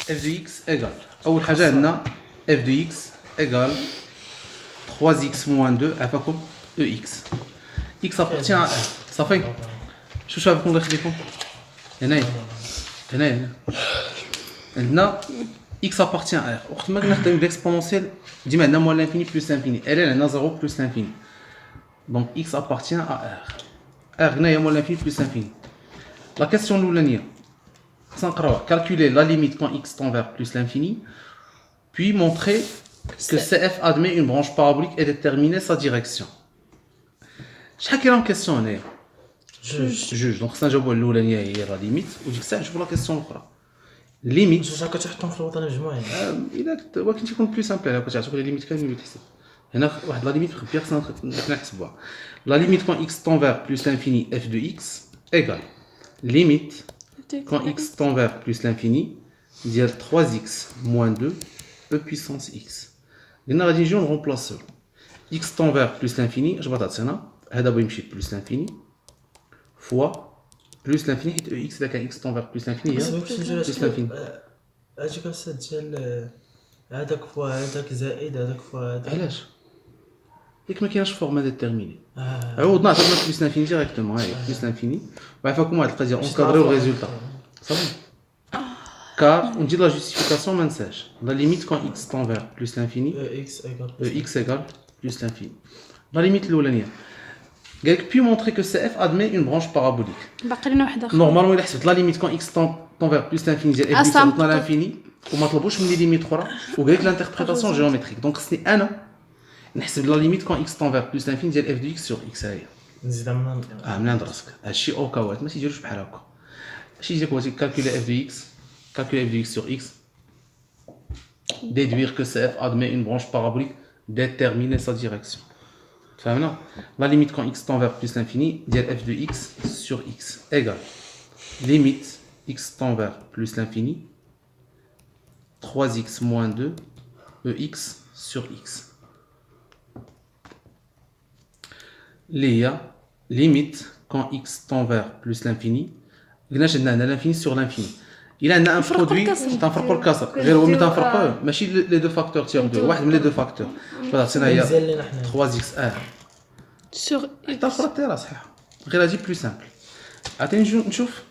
f de x égale أول حاجة عندنا f de x égale 3x moins 2 عفاكم ex x appartient à r صافي شو عفاكم الله يخليكم هنا عندنا x appartient à r وقت ما كنخدم l'exponentielle ديما عندنا moins l'infini plus l'infini elle عندنا 0 plus l'infini donc x appartient à r r هنا هي moins l'infini plus l'infini la question الأولانية calculer la limite quand x tend vers plus l'infini, puis montrer que CF admet une branche parabolique et déterminer sa direction. Chaque question est juge. Donc ça, je vois la limite. Ou je vois la question. Limite. Il est plus simple. La limite la limite la limite quand x tend vers plus l'infini f de x égale limite quand x tend vers plus l'infini, dire 3x moins 2 e puissance x. On remplace x tend vers plus l'infini, je vais t'attendre, plus l'infini, fois plus l'infini, et x x tend vers plus l'infini, plus l'infini. هذاك فوا هذاك زائد هذاك فوا هذاك علاش ياك ما كاينش فورما ديتيرميني عوضنا عطينا بلس لانفيني ديريكتومون هاي بلس لانفيني وعفاكم واحد القضيه اونكادريو الريزولتا صافي كار ندير لا جوستيفيكاسيون ما ننساش لا ليميت كون اكس تون فير بلس لانفيني اكس ايغال بلس لانفيني لا ليميت الاولانيه قالك بي مونطري كو سي اف ادمي اون برانش بارابوليك باقي لنا واحده اخرى نورمالمون الا حسبت لا ليميت كون اكس تون فير بلس لانفيني ديال اف بلس لانفيني وما طلبوش مني ليميت اخرى وقالك لانتربريتاسيون جيومتريك دونك خصني انا نحسب لا ليميت كون اكس تون فير بلس لانفيني ديال اف دو اكس سور اكس هاهي نزيد من من عند راسك هادشي اوكاوات ما تيديروش بحال هكا ماشي يجيك هو كالكولي اف دو اكس calculer f de x sur x, déduire que CF admet une branche parabolique, déterminer sa direction. La limite quand x tend vers plus l'infini, dire f de x sur x égale limite x tend vers plus l'infini, 3x moins 2 ex sur x. Léa, limite quand x tend vers plus l'infini, l'infini sur l'infini. Il a un produit تنفرقوا الكسر غير هو ملي تنفرقوه ماشي لي دو فاكتور تياخذوا واحد من لي دو فاكتور فهمتينا هي 3x ار سور تفرقتي راه صحيح غير هادي بلو سامبل عطيني نشوف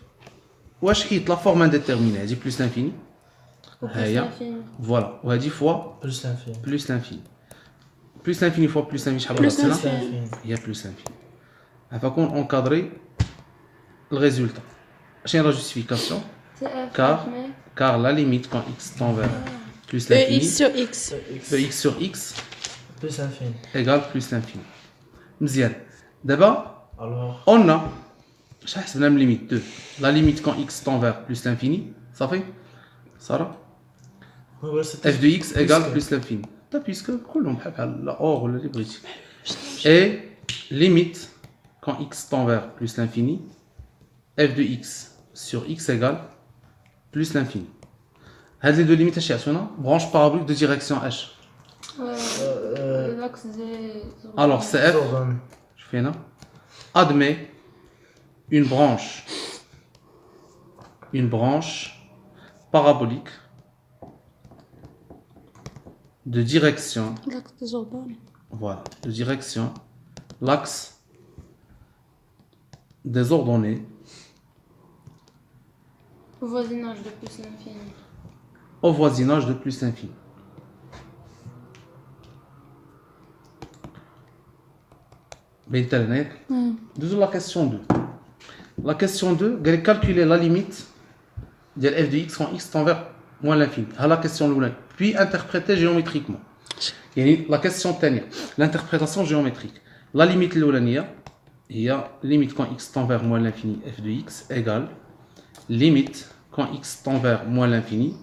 واش حيت لا فورم انديتيرميني هادي بلس لانفيني ها هي فوالا وهادي فوا بلس لانفيني بلس لانفيني فوا بلس لانفيني شحال بغيتينا هي بلس لانفيني عفاكم اونكادري الريزولتا شنو هي لا جوستيفيكاسيون car la limite quand x tend vers plus l'infini, x sur x plus l'infini égale plus l'infini. مزيان دابا on a شحال حسبنا من limite 2 la limite quand x tend vers plus l'infini صافي صرا f de x égale plus l'infini تا puisque كلهم بحال لا اور ولا اللي بغيتي et limite quand x tend vers plus l'infini f de x sur x égale plus l'infini. هاد لي دو ليميت اش يعطيونا برانش بارابوليك دو ديريكسيون اش l'axe alors CF شوف هنا admet une branche parabolique de direction voilà de direction l'axe des ordonnées au voisinage de plus l'infini. Au voisinage de plus l'infini. Disons la question 2. La question 2, calculer la limite de f de x quand x tend vers moins l'infini. La question 1. Puis interpréter géométriquement. La question 2. L'interprétation géométrique. La limite l'oulania, il y a limite quand x tend vers moins l'infini f de x égale limite quand x tend vers moins l'infini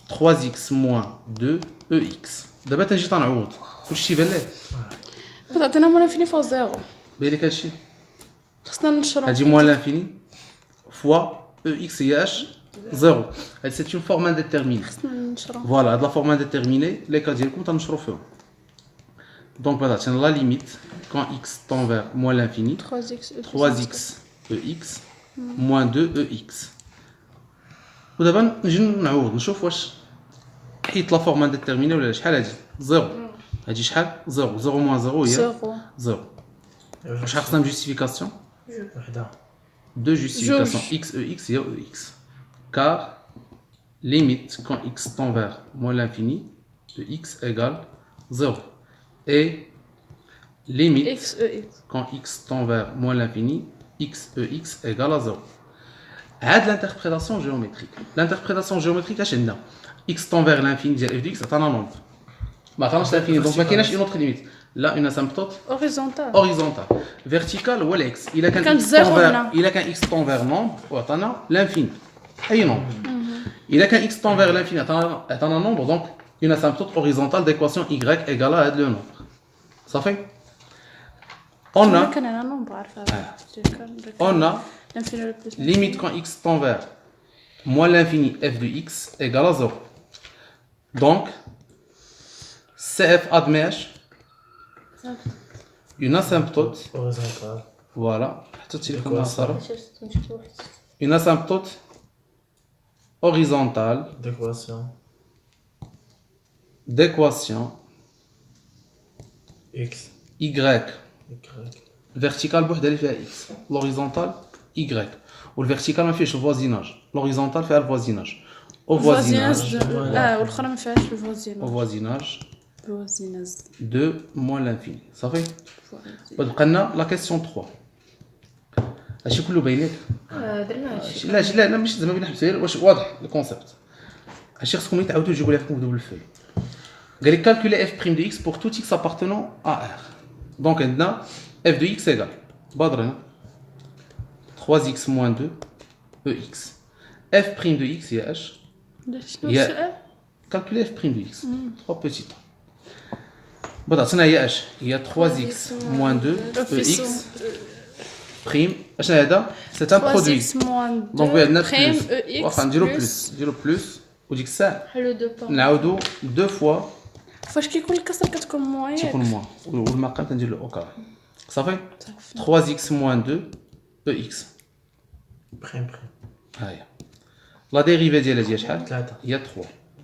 3x moins 2 ex دابا تنجي تنعوض كلشي بان لك عطينا موان لانفيني فوا زيرو باين لك هادشي خصنا نشرو هادي موان لانفيني فوا ex هي اش زيرو هاد سيت اون فورم انديتيرميني خصنا نشرو فوالا هاد لا فورم انديتيرميني لي كا ديالكم تنشرو فيهم دونك فوالا عطينا لا ليميت quand x tend vers moins l'infini 3x ex moins 2 ex ودابا نجي نعوض نشوف واش حيت لا فورم انديتيرميني ولا لا. شحال هادي 0 هادي شحال 0 0 موان 0 هي زيرو 0 شحال خصنا جوستيفيكاسيون وحده de justification Juge. x e x et e x car limite quand x tend vers moins l'infini de x égale 0 et limite اكس او اكس quand x tend vers moins l'infini x e x égale à 0 هاد l'interprétation géométrique اش عندنا x tend vers l'infini ديال f de x عطانا نومبر ما عطاناش l'infini donc ما كايناش une autre limite là une asymptote اوريزونتال horizontal vertical ou l'ex il a qu'un كانت x zéro tend vers هنا. il a qu'un x tend vers nombre وعطانا l'infini اي nombre il a qu'un x tend vers l'infini عطانا nombre donc une asymptote horizontale d'équation y égale à le nombre صافي on a كان انا نومبر عارفه on a الانفيني limite quand x tend vers moins l'infini f de x égale à 0 donc cf admet une asymptote هوريزونتال voilà حطيت لكم المسطره une asymptote horizontale ديكواسيون d'équation اكس y يكريك verticale بوحدها اللي فيها x l'horizontale y والvertical ما فيهش الفوازيناج l'horizontale فيها الفوازيناج au voisinage لا والاخرى ما فيهاش الفوازيناج au voisinage الفوازيناج de moins l'infini صافي وتبقى لنا لا كيسيون 3 هادشي كله باين لك درنا هادشي لا ماشي زعما بين حبسير واش واضح الكونسيبت هادشي خصكم تعاودوا تجيبوا لها فيكم بدبل الفي قال لك calculer f' de x pour tout x appartenant à R donc عندنا f de x égale بادرنا 3x moins 2 ex f' de x هي اش شنو يا- السؤال calculer f' de x 3 petits temps بعد عطينا هي اش هي 3x moins 2 ex prime اشنا هذا c'est un produit 3x moins 2 دونك عندنا prime بلس EX واخا نديرو plus. بلس نديرو بلس وديك الساعه حلو دو با نعاودو دو فوا فاش كيكون الكسر كتكون موان تيكون موان والمقام تندير له او كاري صافي صافي 3x moins 2 ex بريم ها هي لا ديريفي ديالها هي شحال 3 هي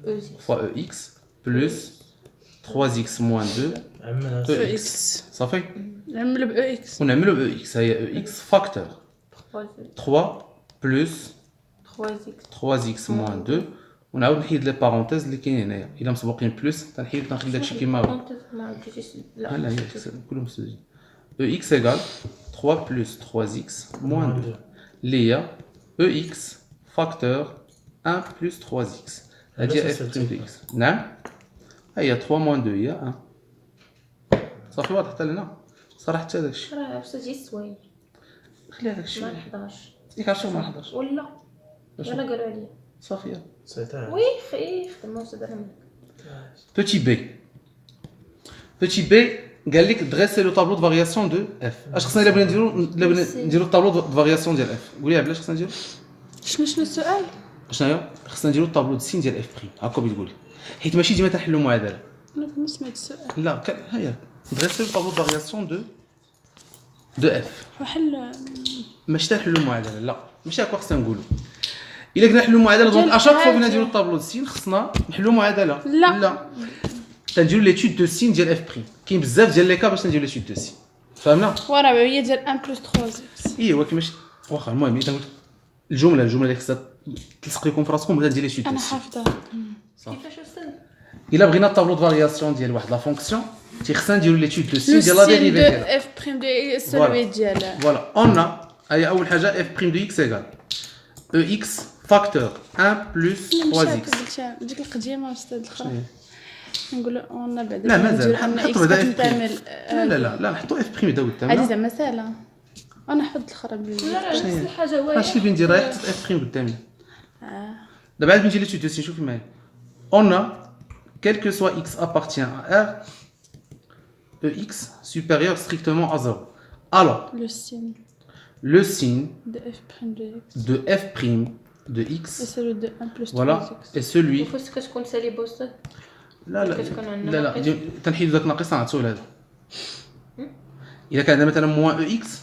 3 فوا ex بلس 3x moins 2 عملها EX. اكس صافي نعمل ب اكس ونعملو ex هي ex فاكتور 3 بلس 3x moins 2 ونعاود نحيد لي بارونتيز اللي كاينين هنايا الا مسبوقين بلس تنحيد تنخلي داكشي كيما هو ها لا هي كلهم مسدودين e x égale 3 plus 3x moins 2 اللي هي e x facteur 1 plus 3x هادي علاش f سالتي؟ prime de x نعم هي 3 moins 2 هي 1 صافي واضح حتى لهنا صراحه حتى داكشي راه بصح السوايع خليها داكشي ما 11 ديك 10 مع 11 ولا ولا قالوا عليا صافي سيطر وي خدموا صدرهم petit b petit b قال لك dresser le tableau de variation de f اش خصنا الا بغينا نديرو الطابلو دو فارياسيون ديال f قولي علاش خصنا نديرو شنو السؤال شنو هي خصنا نديرو الطابلو دو سين ديال اف بريم هكا بغيت تقولي حيت ماشي ديما تنحلو معادله انا ما سمعت السؤال لا ها هي dresser le tableau de variation de f وحل ماشي تنحلو معادله لا ماشي هكا خصنا نقولو الا كنا نحلو معادله دونك اشاك فوا بغينا نديرو الطابلو دو سين خصنا نحلو معادله لا. تنديرو ليتود دو سين ديال اف بريم كاين بزاف ديال لي كا باش نديرو ليتود دو سين فهمنا وراه هي ديال 1 بلس 3 اكس اي ولكن ماشي واخا المهم الا قلت الجمله اللي خصها تلصق لكم في راسكم بغينا ندير ليتود دو انا سين حافظه كيفاش وصل الا بغينا الطابلو دو فارياسيون ديال واحد لا فونكسيون تيخصنا نديرو ليتود دو سين لو ديال لا سين ديريفي دو ديالها اف بريم دو سولوي ديالها فوالا اون هي اول حاجه اف بريم دو اكس ايغال او اكس فاكتور 1 بلس 3 اكس ديك القديمه استاذ الاخرى نقول اون بعدا لا مازال ان نحطو اكس بعدا اف كتعمل لا نحطو اف بريم داو هذه قدامنا زعما سهله انا حط الاخرى لا نفس الحاجه هو هادشي اللي بندير راه حطيت اف بريم قدامي دابا عاد بنجي لي تو سي شوفي معايا اون quel que soit x appartient à R ex supérieur strictement à 0 alors لو سين le signe دو اف بريم دو اكس de f prime de x سولو دو 1 بلس 3 voilà اكس est celui وفاش كتكون سالي بوست لا كتكون عندنا لا ناقص. تنحيدو داك ناقص نعطيو لهذا الا كان عندنا مثلا موان او اكس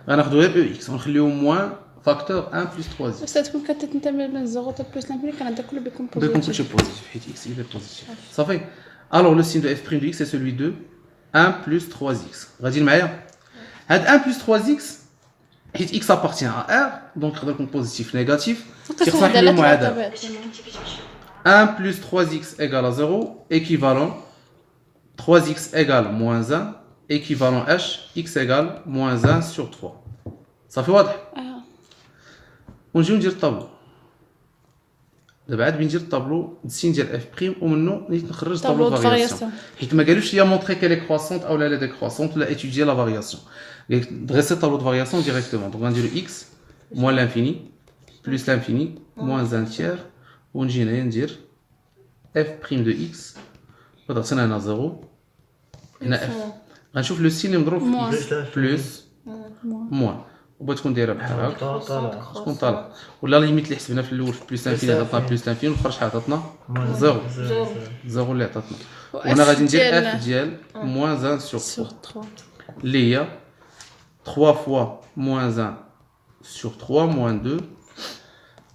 غناخدو غير او اكس ونخليو موان facteur 1 plus 3x. بس تكون كتنتمي من الزيرو تا بلس لانفيني كان هذا كله بيكون بيكون كلشي بوزيتيف. positif, حيت x il est positif. صافي. Alors le signe de f' de x c'est celui de 1 plus 3x. غادي معايا؟ هاد 1 plus 3x حيت x appartient à R donc يقدر يكون positif négatif. كيخصنا نحلو المعادلة. 1 plus 3x égale à 0 équivalent 3x égale moins 1 équivalent h x égale moins 1 sur 3. صافي واضح؟ ونجيو ندير الطابلو. دابا عاد ندير الطابلو السين ديال اف بريم ومنه نيت نخرج طابلو طابلو فارياسيون حيت ما قالوش ليا مونطري كيل كرواسونت او لا ديكرواسونت ولا étudier la variation. Dresser tableau de variation directement. Donc on va dire x moins l'infini plus l'infini moins un tiers ونجي هنايا ندير f prime de x وضغطنا هنا 0 هنا f غنشوف لو سين اللي مضروب في x بلس موان وبغيت تكون دايره بحال هكا شكون طالع ولا ليميت اللي حسبنا في الاول في بلس انفيني عطاتنا بلس انفيني والخرج شحال عطاتنا 0 0 اللي عطاتنا وانا غادي ندير f ديال moins 1 sur 3 اللي هي 3 fois moins 1 sur 3 moins 2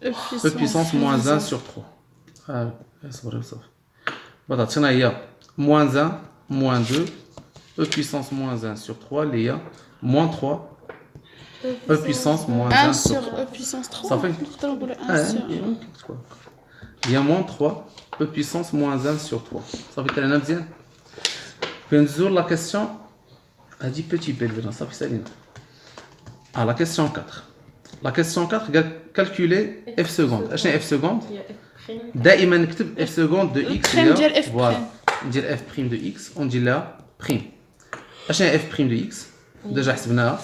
e puissance moins 1 sur 3 صبري صافي بعد عطينا هي moins 1 moins 2 e puissance moins 1 sur 3 اللي هي moins 3 e puissance moins 1 sur 3 e puissance 3 صافي نقدروا نقولوا 1 sur هي moins 3 e puissance moins 1 sur 3 صافي كلامنا مزيان بنزور لا كيسيون هادي بيتي بيل صافي سالينا la question 4 la question 4 قال calculer f seconde اشنو f seconde دائما نكتب f seconde de x ديال f فوالا ندير f prime de x وندير لها prime اشنو f prime de x ديجا حسبناها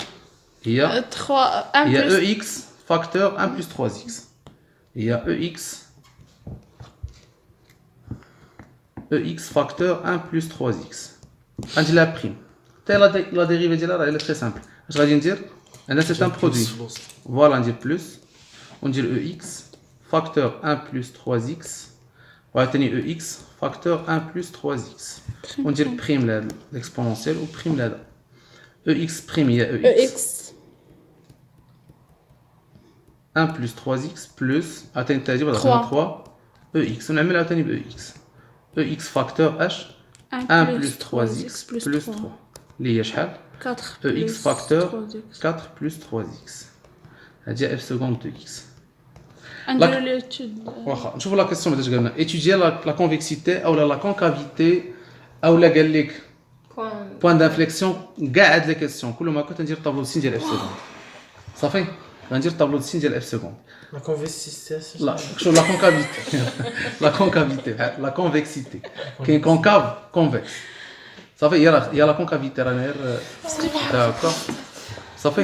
هي 3 1 هي plus ex facteur 1 plus 3x هي ex facteur 1 plus 3x غندير لها prime حتى لا ديريفي ديالها راه très simple اش غادي ندير انا c'est un produit voilà ندير plus وندير ex facteur 1 plus 3x وعاوتاني ex facteur 1 plus 3x وندير prime لهذا l'exponentiel و prime لهذا ex prime هي ex 1 plus 3x plus عاوتاني التالي بعد 3 ex ونعمل عاوتاني ب ex facteur h 1 plus 3x plus 3 اللي هي شحال 4 ex facteur 4 plus 3x هادي f seconde de x نديروا ليتود واخا نشوفوا لا كيسيون بعدا اش قالنا étudier la convexité او la concavité او لا قال لك بوين دانفليكسيون كاع هاد لي كيسيون كل ما كنت ندير طابلو سين ديال اف سكوند صافي غندير طابلو سين ديال اف سكوند La convexité. لا شوف لا كونكافيتي لا كونفكسيتي كاين كونكاف كونفكس صافي هي لا كونكافيتي راه غير داكور صافي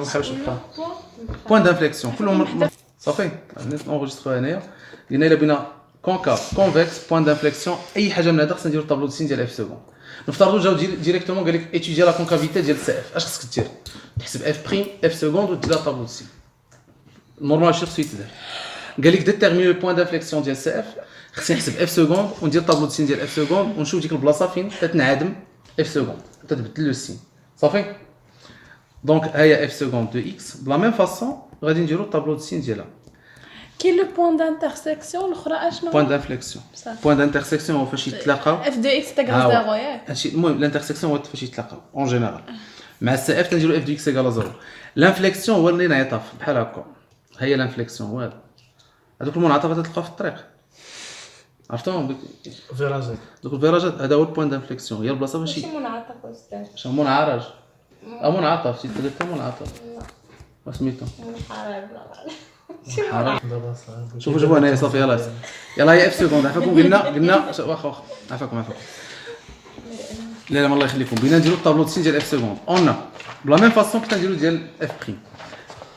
نحاول نشوفها بوين دانفليكسيون كل ما صافي نونجسترو هنايا قلنا الا بغينا كونكاف كونفكس بوين دانفليكسيون اي حاجه من هذا خصنا نديرو طابلو سين ديال اف سكوند نفترضوا جاو ديريكتومون قال لك étudier لا كونكافيتي ديال سي اف اش خصك دير تحسب اف بريم اف سكوند ودير لها طابلو سين نورمال شي خصو يتدار قال لك ديتيرميني لو بوين دانفليكسيون ديال سي اف خصني نحسب اف سكوند وندير طابلو سين ديال اف سكوند ونشوف ديك البلاصه فين تتنعدم اف سكوند تتبدل لو سين صافي دونك هيا اف سكوند دو اكس بلا ميم فاصون غادي نديرو طابلو سين ديالها كاين لو بوين دانترسيكسيون الاخرى اشنو بوين دانفليكسيون بوين دانترسيكسيون هو فاش يتلاقاو اف دو اكس تاع زيرو ياك هادشي المهم الانترسيكسيون هو فاش يتلاقاو اون جينيرال مع السي اف تنديرو اف دو اكس ايكال 0 لانفليكسيون هو اللي انعطاف بحال هكا هي لانفليكسيون هو هذا هذوك المنعطفات تلقاو في الطريق عرفتهم فيراجات. دوك الفيراجات هذا هو البوين دانفليكسيون هي البلاصه فاش ماشي منعطف استاذ شنو منعرج منعطف شي درت منعطف وسميتو حرام دابا صافي. شوفوا هنايا صافي يلاه هي اف سكوند عفاكم قلنا واخا عفاكم لا الله يخليكم بغينا نديرو الطابلو سين ديال اف سكوند اون بلا ميم فاصون كنت نديرو ديال اف بريم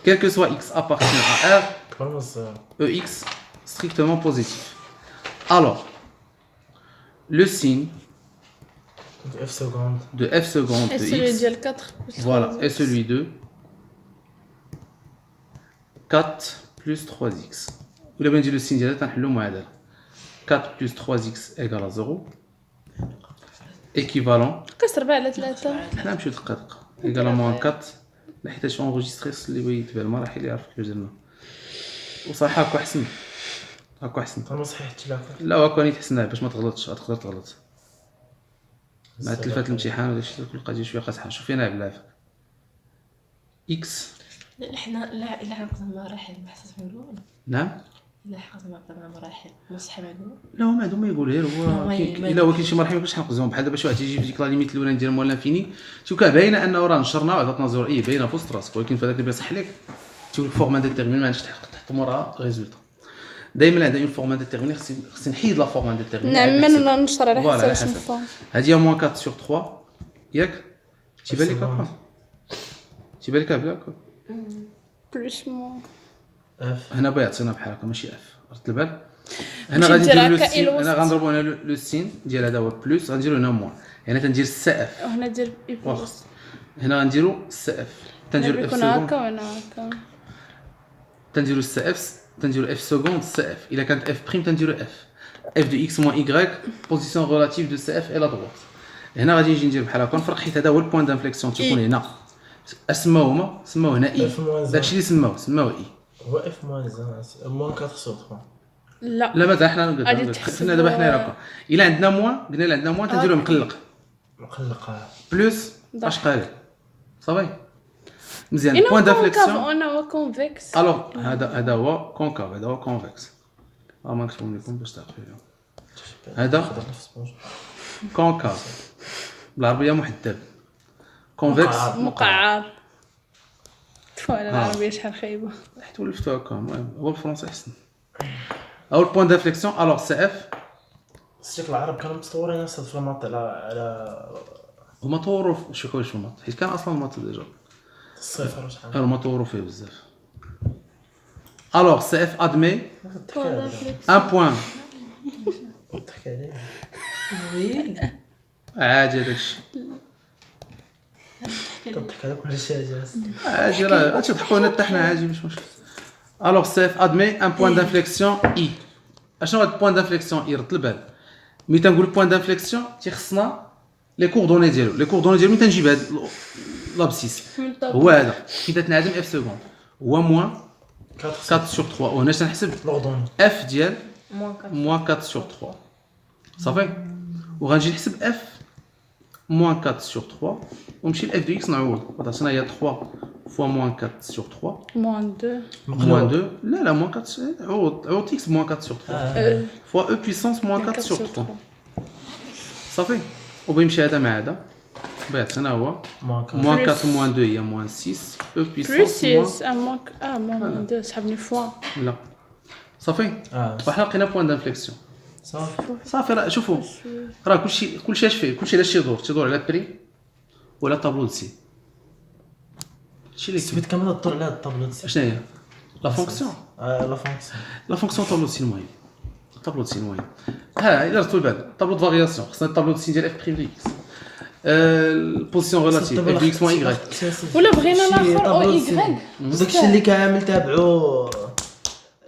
quel que soit x appartient à R كبر من الصغر. EX strictement positif. Alors, le signe اف سكوند. de f seconde et de celui x, ديال 4 voilà, est celui de 4 plus 3x. Ou là, le signe de le معادلة 4 plus 3x égale à 0. Équivalent, كسر 4 على 3 حنا نمشيو دقة également 4 لا حيت شو انغوجيستري اللي بغى يتبع المراحل يعرف كيفاش درنا وصراحه هكا احسن هكا احسن انا صحيح ثلاثه لا هكا نيت حسنها باش ما تغلطش تقدر تغلط مع تلفات الامتحان ولا شي تلقى ديال شويه قاصحه شوف فينا بالعافيه اكس لا حنا لا الا حقنا مراحل ما حسيت معلوم نعم الا حقنا مراحل مصح معلوم لا هو معدوم ما يقول غير هو الا هو كاين شي مراحل ما كاينش حنقزوهم بحال دابا شي واحد تيجي في ديك لا ليميت الاولى ندير مول لانفيني تيقول لك باينه انه راه نشرنا وعطاتنا زور اي باينه في وسط راسك ولكن في هذاك اللي بيصح لك تيقول لك فورما ديتيرمين ما عندكش تحط موراها ريزولتا دائما عندنا اون فورما ديتيرمين خصني نحيد لا فورما ديتيرمين نعم من نشر على فوالا، حسب على شنو حسب. فهم هذه هي موان 4 سور 3 ياك تيبان لك هكا تيبان لك بلاك بلوس مو اف هنا بغا يعطينا بحال هكا ماشي اف رد البال هنا ماشي غادي نديرو دير لو هكا سين الوسط. هنا غنضربو هنا لو سين ديال هذا هو بلوس غنديرو هنا موان يعني تندير سي اف وهنا دير واخا بلوس هنا غنديرو سي اف تنديرو اف يكون سكوند هكا وانا هكا تنديرو سي اف تنديرو اف سكوند سي اف الا كانت اف بريم تنديرو اف اف دو اكس موان ايغريك بوزيسيون ريلاتيف دو سي اف الى دروات هنا غادي نجي ندير بحال هكا نفرق حيت هذا هو البوان دانفليكسيون تيكون هنا اسماو هنا اي اف موان داكشي اللي سماوه اي هو اف موان زان موان 4 سور 3 لا لا مازال حنا غادي نقدر تحسب- حنا دابا حنا هكا الا عندنا موان قلنا الا عندنا موان تنديرو مقلق مقلقه بلوس ضحك. اش قال صافي مزيان بوان دانفليكسيون انا هو كونفكس الوغ هذا هو كونكاف هذا هو كونفكس ما نكتبهم لكم باش تعرفوا هذا خضر في سبونج كونكاف بالعربيه محدب كونفكس مقعر فوالا العربيه شحال خايبه حيت ولفتو هكا المهم هو بالفرنسي احسن او البوان دانفليكسيون الوغ سي اف الشكل العرب كانوا متصورين نفس في المنطقه على هما طوروا شي حوايج في الماط حيت كان اصلا الماط ديجا الصفر وشحال هما طوروا فيه بزاف الوغ سي اف ادمي تحكي عليه ان بوان تحكي عليه عادي هذاك الشيء كنضحك على كل شيء جالس عادي راه غادي تضحكوا لنا حتى حنا عادي مش مشكل الوغ سيف ادمي ان بوين دانفليكسيون اي اشنو هاد البوين دانفليكسيون اي رد البال ملي تنقول بوين دانفليكسيون تيخصنا لي كوردوني ديالو لي كوردوني ديالو ملي تنجيب هاد لابسيس هو هذا كي تنعدم اف سكوند هو موان 4 سور 3 وهنا تنحسب لوردون اف ديال موان 4 موان 4 سور 3 صافي وغنجي نحسب اف موان 4 سور 3 ونمشي لاف دو اكس نعوض عطاتنا هي 3 فوا موان 4 سور 3 موان 2 موان 2 لا موان 4 عوض اكس موان 4 سور 3 فوا او بويسونس موان 4 سور 3 صافي وبيمشي هذا مع هذا بيعطينا هو موان 4 موان 2 هي موان 6 او بلوس بويسونس 6 موان موان 2 سحبني فوا لا صافي وحنا لقينا بوان دانفليكسيون صافي صافي راه شوفوا راه كلشي اش فيه كلشي علاش تيدور على بري ولا طابلو دو سي هادشي اللي كاين سميت كامل الدور على هاد الطابلو شنو هي لا فونكسيون لا فونكسيون لا فونكسيون طابلو دو سي المهم طابلو دو سي المهم ها الا رتبوا البال طابلو دو فارياسيون خصنا الطابلو دو سي ديال اف بريم دو اكس البوزيسيون ريلاتيف اف دو اكس موان ايغريك ولا بغينا الاخر او ايغريك داكشي اللي كامل تابعو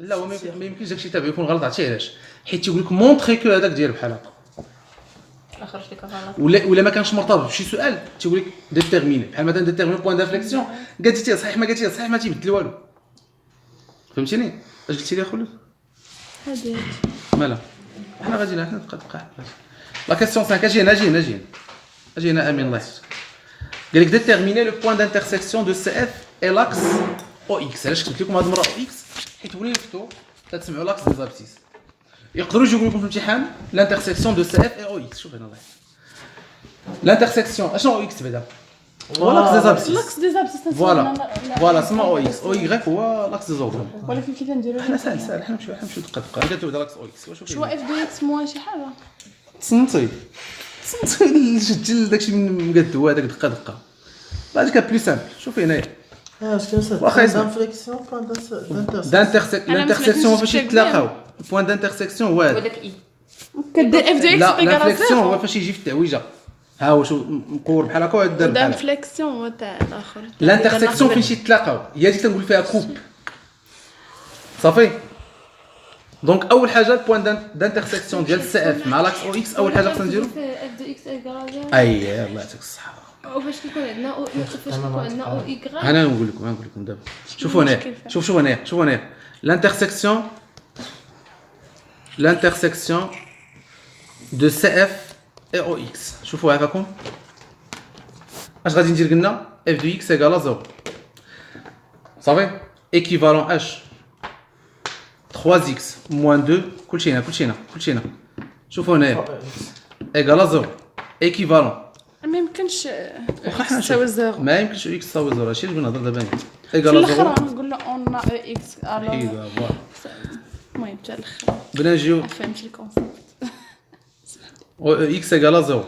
لا هو ما يمكنش داكشي تابع يكون غلط عرفتي علاش حيت تيقول لك مونطري كو هذاك داير بحال هكا اخرج لك غلط ولا ما كانش مرتبط بشي سؤال تيقول لك ديتيرميني بحال مثلا ديتيرميني بوين دانفليكسيون قالتي صحيح ما قالتي صحيح ما تيبدل والو فهمتيني اش قلتي لي اخويا هادي مالا حنا غادي حنا دقه لا كيسيون 5 اجي هنا امين الله يحفظك قال لك ديتيرميني لو بوين دانترسيكسيون دو سي اف اي لاكس او اكس علاش كتبت لكم هاد المره او اكس حيت ملي لفتو تسمعوا لاكس دي زابسيس يقدروا يجيو لكم في الامتحان لانترسيكسيون دو سي اف اي او اكس شوف هنا الله يحفظك لانترسيكسيون اشنو او اكس بعدا هو لاكس دي زابسيس لاكس دي زابسيس فوالا سما او اكس او يغريك هو لاكس دي زوردون ولكن كيف نديرو حنا سهل حنا نمشيو دقه قالت له لاكس او اكس شو اف دي اكس موان شي حاجه تصنتي جدل داكشي من قد هو هذاك دقه هذيك بلو سامبل شوف هنايا واش كنسد واخا يسمع. دانفليكسيون بوان دانترسيكسيون لانترسيكسيون فاش يتلاقاو البوان دانترسيكسيون هو هذا وداك اي كدير اف دي لا اكس بيغرا لانفليكسيون هو فاش يجي في التعويجه ها هو شو مقور بحال هكا ويدار بحال هكا دانفليكسيون هو تاع الاخر لانترسيكسيون فين يتلاقاو هي ديك تنقول فيها كوب صافي دونك اول حاجه البوان دانترسيكسيون ديال سي اف مع لاكس او اكس اول حاجه خصنا نديرو اف دو اكس ايكال اي الله يعطيك الصحه وفاش كيكون عندنا او فاش كيكون عندنا او ايكغا انا نقول لكم دابا شوفوا هنا شوفوا هنا l'intersection de CF et OX شوفوا عافاكم اش غادي ندير قلنا f de x égale à 0 صافي équivalent h 3x moins 2 كلشي هنا شوفوا هنا égale à 0 équivalent ما يمكنش تساوي زيرو. ما يمكنش x تساوي 0 هادشي اللي بغينا نهضر دابا في égale à 0 الاخر نقول له اون اكس الو. ايوا فوالا المهم حتى الاخر بغينا نجيو فهمت الكونسيبت. x égale à 0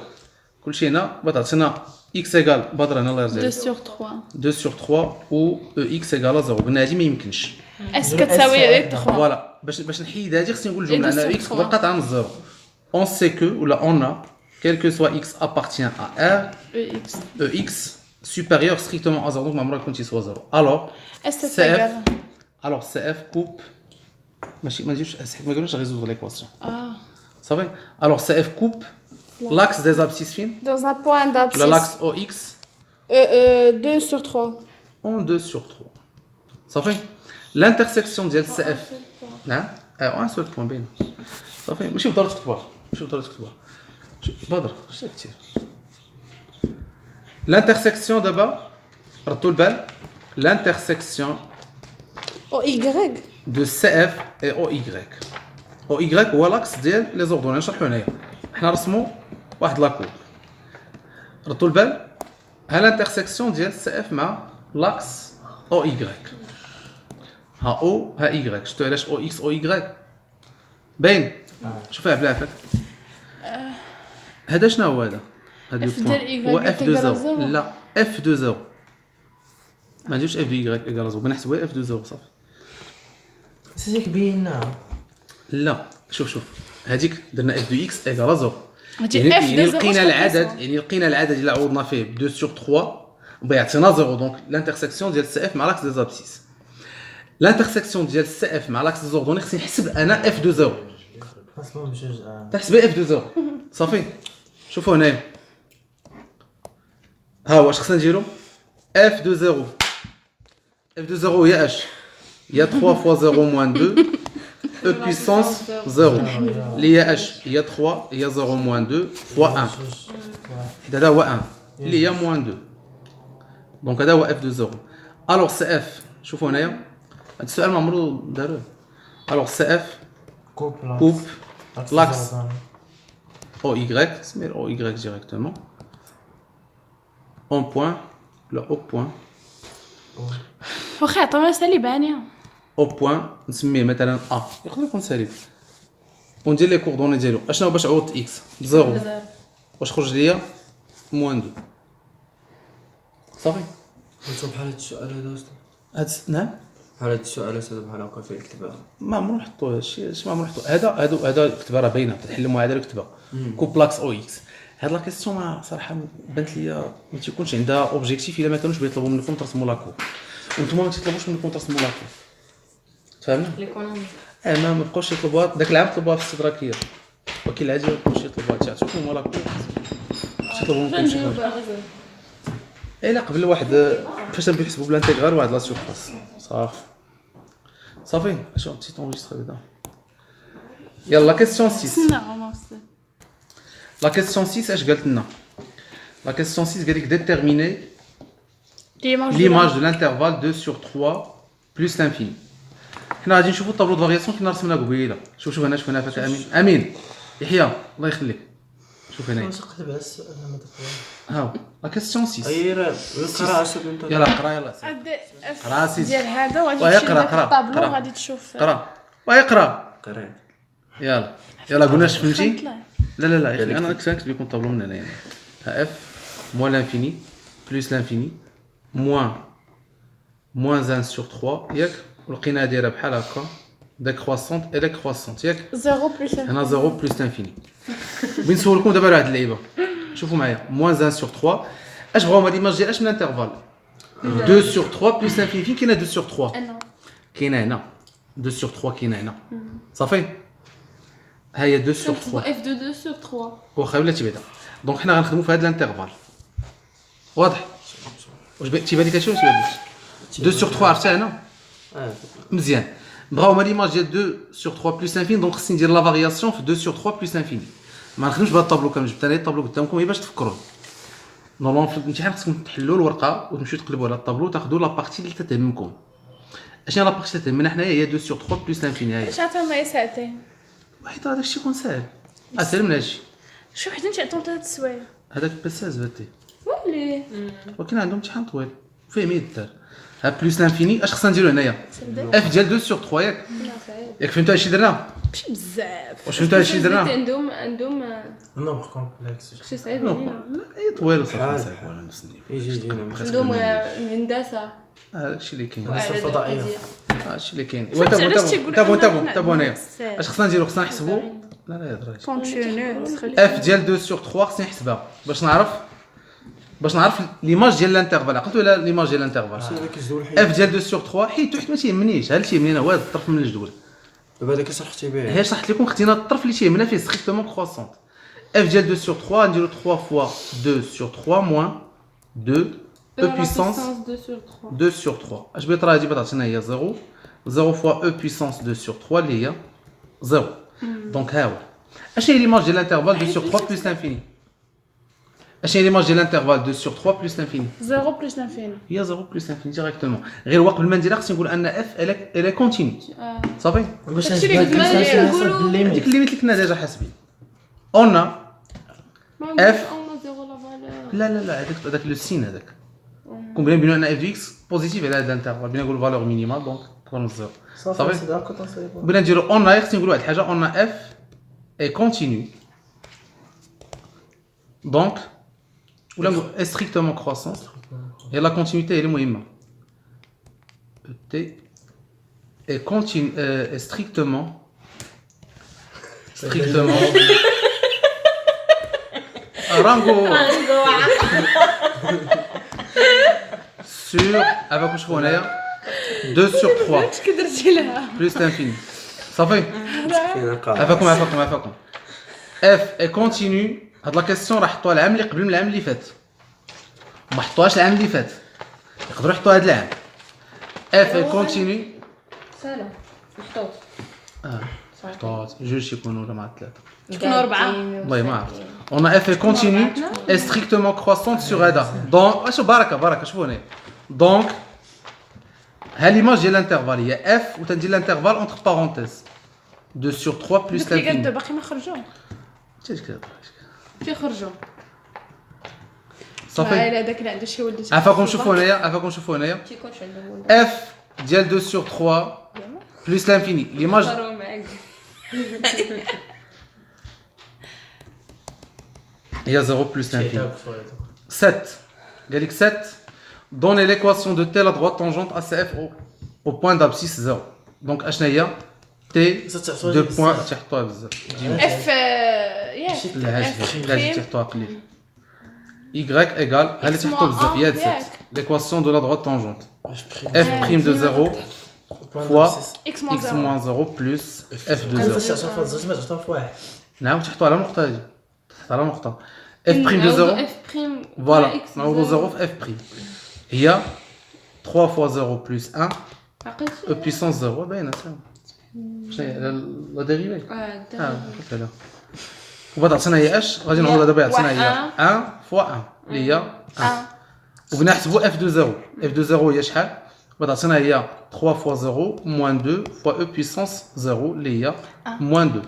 كلشي هنا بتعطينا x égale بدر هنا الله 2 يرضي sur 3 2 sur 3 و x égale à 0 قلنا هادي ما يمكنش اس كتساوي 3 فوالا باش نحيد هادي خصني نقول الجمله Et انا 2 x sur هو قطعه من الزيرو on sait que ولا on a quel que soit x appartient à r اكس x supérieur strictement à 0 donc ما عمرها يكون تيسوى 0 alors اس CF تايغال alors CF coupe ماشي ما نديروش ما قالوش résoudre l'équation صافي alors CF coupe l'axe des abscisses fines dans un point d'abscisse l'axe OX 2 sur 3 en 2 sur 3 صافي l'intersection ديال CF نعم un seul point بين صافي ماشي بالضرورة تكتبوها بدر اش كثير l'intersection دابا ردوا البال l'intersection او اي de CF et OY OY هو لاكس ديال لي زوردوني نشرحو هنايا حنا نرسمو واحد لاكور ردوا البال ها الانترسيكسيون ديال CF مع لاكس OY ها او ها Y شفتو علاش OX OY باين شوفها بلا عفاك هذا شنو هو هذا F ديال Y هو F دو إيكال زيرو زيرو. لا F دو زيرو ما نديرش F دو Y إيكال زيرو بنحسبوها F دو زيرو صافي سيك بينا لا شوف هذيك درنا اف دو اكس ايكال زيرو هادي F يعني دو زيرو لقينا شحال العدد كيساوي؟ يعني لقينا العدد اللي عوضنا فيه ب 2 سور 3 وبيعطينا زيرو دونك الانترسيكسيون ديال سي اف مع لاكس دي زابسيس الانترسيكسيون ديال سي اف مع لاكس دي زوردوني خصني نحسب انا اف دو زيرو اصلا بجوج تحسبي اف دو زيرو صافي شوفوا هنايا ها واش خصنا نديرو اف دو زيرو هي اش هي 3 fois 0 moins 2 e puissance 0 اللي هي اش هي 3 هي 0 moins 2 fois 1 هذا هو 1 اللي هي moins 2 دونك هذا هو اف دو 0 الوغ سي اف شوفوا هنايا هذا السؤال ما عمرو داروه الوغ سي اف coupe l'axe او y سمير او y directement en point le au point واخا عطاونا سالب هانيه او بوين نسميه مثلا ا يقدر يكون سالب وندير لي كوردوني ديالو اشنو باش عوضت اكس بزيرو واش خرج ليا موان 2 صافي انتو بحال هاد السؤال هذا اصلا هاد نعم بحال هاد السؤال هذا بحال هكا فيه الكتابه ما عمرو نحطوه هادشي ما عمرو نحطوه هذا الكتابه راه باينه تحل المعادله الكتابه كوبلاكس او اكس هاد لا كيسيون ما صراحه بانت ليا ما تيكونش عندها اوبجيكتيف الا ما كانوش بيطلبوا منكم ترسموا لاكو وانتم ما تيطلبوش منكم ترسموا لاكو فهمنا ليكونومي ما بقاوش يطلبوها داك العام طلبوها في الاستدراكيه ولكن العادي ما بقاوش يطلبوها تشوفوا هما لاكو يطلبوا منكم شي حاجه الا قبل واحد فاش نبداو نحسبوا بالانتيغرال واحد لا سيرفاس صافي شنو تي تونجستر هذا يلا كيسيون 6 نعم لا كيسيون 6 اش قالت لنا لا كيسيون 6 قال لك ديتيرميني l'image de l'intervalle 2 sur 3 plus l'infini حنا غادي نشوفوا الطابلو دو فارياسيون كنا رسمناه قبيله شوف هنا شوف هنا فاك امين يحيى الله يخليك شوف هنا واش كتبها السؤال هذا ها لا كيسيون 6 اي راه القراءه اصلا انت يلا قرا يلا راسي. ديال هذا وغادي وهي تمشي قرا، لك قرا، الطابلو قرا. وغادي تشوف قرا ويقرا قريت يلا قلنا فهمتي نطلع. لا يا اخي انا كنت لكم الطابلو من هنا ها اف موان لانفيني بلس لانفيني موان 1 sur 3 ياك ولقينا دايره بحال هكا ديكروسونت اي ديكروسونت ياك 0 بلس هنا 0 بلس لانفيني بغيت نسولكم دابا على هاد اللعيبه شوفوا معايا موان 1 sur 3 اش بغاو هاد ليماج ديال اش من انترفال 2 sur 3 بلس لانفيني فين كاينه 2 sur 3 انا كاينه هنا 2 sur 3 كاينه هنا صافي ها هي 2 sur 3 اف دو 2 sur 3 واخا ولا تبعدا دونك حنا غنخدموا في هاد الانترفال واضح واش تيبان لك هادشي واش تيبان لك 2 sur 3 عرفتها هنا مزيان بغاو هما ليماج ديال 2 sur 3 بلس انفيني دونك خصني ندير لا فارياسيون في 2 sur 3 بلس انفيني ما نخدمش بهذا الطابلو كامل جبت انا الطابلو قدامكم غير باش تفكروا نورمالمون في الامتحان خصكم تحلوا الورقه وتمشيو تقلبوا على الطابلو تاخذوا لا بارتي اللي تتهمكم اشنو لا بارتي اللي تهمنا حنايا هي 2 sur 3 بلس انفيني هي اش عطاو معايا ساعتين حيت هذاك الشيء يكون ساهل اسهل من هادشي شي وحدين تيعطيو 3 سوايع هذاك باساز باتي ولي ولكن عندهم امتحان طويل فيه ما يدار ها بلس لانفيني اش خصنا نديرو هنايا اف ديال 2 sur 3 ياك فهمتوا هادشي درنا ماشي بزاف واش فهمتوا هادشي درنا عندهم نومبر كومبلكس شي صعيب لا علينا هي طويل وصافي صعيب ولا نفس النيفو يجي عندهم الهندسه هادشي اللي كاين هندسة فضائية. هادشي اللي كاين فهمت علاش تيقول تابعوا هنايا اش خصنا نديرو خصنا نحسبوا لا لا يهضر كونتينيو اف ديال 2 sur 3 خصني نحسبها باش نعرف ليماج ديال الانترفال عقلتوا على ليماج ديال الانترفال هذاك الجدول حيد اف ديال 2 sur 3 حيدو حيت ما تيهمنيش هذا اللي تيهمني انا هو هذا الطرف من الجدول دابا هذاك شرحتي به هي شرحت لكم خدينا الطرف اللي تيهمنا فيه ستريكتومون كروسونت اف ديال 2 sur 3 نديرو 3 fois 2 sur 3 moins 2 e puissance 2 sur 3 2 sur 3 اش بغيت راه هادي بغاتنا هي 0 0 fois e puissance 2 sur 3 اللي هي 0 دونك ها هو اش هي ليماج ديال الانترفال 2 sur 3 بلس لانفيني اش هي ليماج ديال الانترفال 2 sur 3 بلس لانفيني 0 بلس لانفيني هي 0 بلس لانفيني ديريكتومون غير هو قبل ما نديرها خصني نقول ان اف الى كونتيني صافي باش هادشي اللي نجبد قلنا حسب نقولوا الليميت ديك الليميت اللي كنا ديجا حاسبين اون اف اون زيرو لا فالور لا لا لا هذاك لو سين هذاك كون بغينا نبينو ان اف اكس بوزيتيف على هذا الانترفال بغينا نقول فالور مينيمال دونك تكون الزيرو صافي سيدي هاكا تنصيبو بغينا نديرو اون خصني نقولوا واحد الحاجه اون اف اي كونتينيو دونك ولا نقول ستريكتومون كروسونس هي لا كونتينيتي هي المهمه تي اي كونتينيو ستريكتومون رانغو sur avec واش هنايا 2 sur 3 اش كدرتي لها plus l'infini صافي كاين القاعده عفاكم اف اي كونتينيو هاد لا كيسيون راه حطوها العام اللي قبل من العام اللي فات ما حطوهاش العام اللي فات يقدروا يحطوها هاد العام اف اي كونتينيو سهله محطوط حطوها جوج يكونوا ولا مع ثلاثه يكونوا 4 والله ما عرفت on a f continu est strictement croissante sur هذا donc شوف بركه شوفوا هنا donc ها ليماج ديال الانترفال هي f و تندير الانترفال اونتر بارونتيز 2 sur 3 plus دوك اللي قد l'infini باقي ما خرجوا تيخرجوا صافي هذاك اللي عنده شي ولد عفاكم شوفوا هنايا تيكونش عندهم ولد f ديال 2 sur 3 plus l'infini ليماج صاروا معاك هي 0 plus l'infini 7 قال لك 7 donnez l'équation de t la droite tangente ACF au point d'abscisse 0 donc اشنا هي t 2 points تحطوها بزاف اف ياك لا هادي تحطوها قليل y égale هادي تحطوها بزاف هي هاد 7 l'équation de la droite tangente f prime de 0 fois اكس x موان moins 0 plus f de 0 نعم تحطوها على النقطة هادي تحط على النقطة f prime de 0 اف بريم فوالا نعوضو 0 في f prime هي 3 fois 0 plus 1 e puissance 0 باينة ساهلة شنو هي لا ديريفي قلت لها وبعد عطينا هي اش غادي نعوضها دابا عطينا هي 1 فوا 1 اللي هي 1 وبغينا نحسبوا اف دو 0 اف دو 0 هي شحال وبعد عطينا هي 3 فوا 0 موان 2 فوا او بويسونس 0 اللي هي موان 2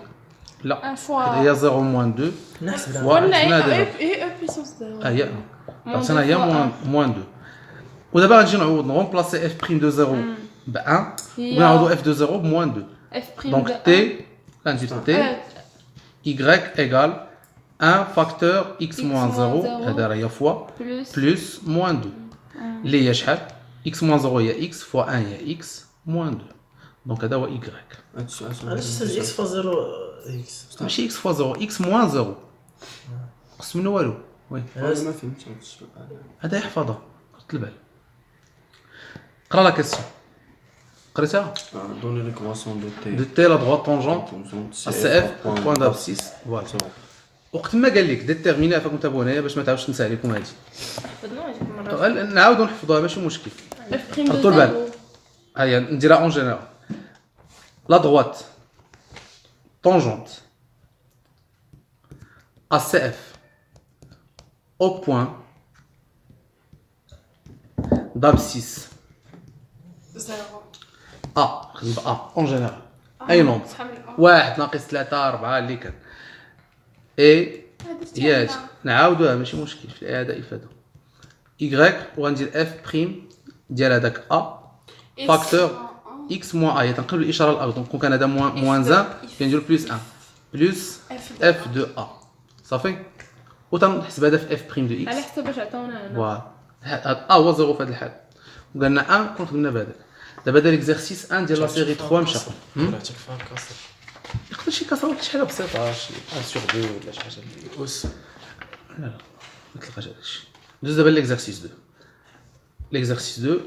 لا هي 0 موان 2 نحسب ولا حنا هي دابا هي بيسونس هي عطينا هي موان 2 ودابا غنجي نعوض نغومبلاسي اف بريم دو 0 ب 1 ونعوضوا اف دو 0 بموان 2 اف بريم donc t غندير t y égale 1 facteur x moins 0 هذا راه هي فوا plus moins 2 اللي هي شحال x moins 0 هي x fois 1 هي x moins 2 دونك هذا هو y هاد السؤال علاش تسجل اكس فا 0 اكس ماشي x fois 0 x moins 0 قسم منه والو وي ما فهمتش هاد السؤال هذا يحفظها قلت البال قرا لا كيسيون قريتها دوني ليكواسيون دو de تي t la droite tangente à CF au point d'abscisse voilà وقت ما قال لك ديتيرميني فكم تابعوا هنايا باش ما تعاودش تنسى عليكم هادي حفظناها هذيك المره. نعاودوا نحفظوها ماشي مشكل اف بريم دو حطوا البال. زيرو. هيا نديرها اون جينيرال لا droite tangente à CF au point d'abscisse زيرو. خدم A en général أي نمط واحد ناقص 3 4 اللي كان اي ياك نعاودوها ماشي مشكل في الإعادة إفادة إيكغيك وغندير اف بريم ديال هذاك أ فاكتور اكس موان اي تنقلب الاشاره للار دونك كون كان هذا موان 1 كنديرو بلس 1 بلس اف دو ا صافي وتنحسب هذا في اف بريم دو على اكس حسب باش عطاونا هنا. فوالا هذا هو زيرو في هذا الحال وقالنا 1 كون خدمنا بهذاك دابا هذا ليكزارسيس 1 ديال لا سيري 3 مشى راه فيها كسر. يقدر شي كسره شي حاجه بسيطه شي 1 سور 2 ولا شي حاجه أس. لا ما تلقاش هذاك الشيء دوز دابا ليكزارسيس 2 ليكزارسيس 2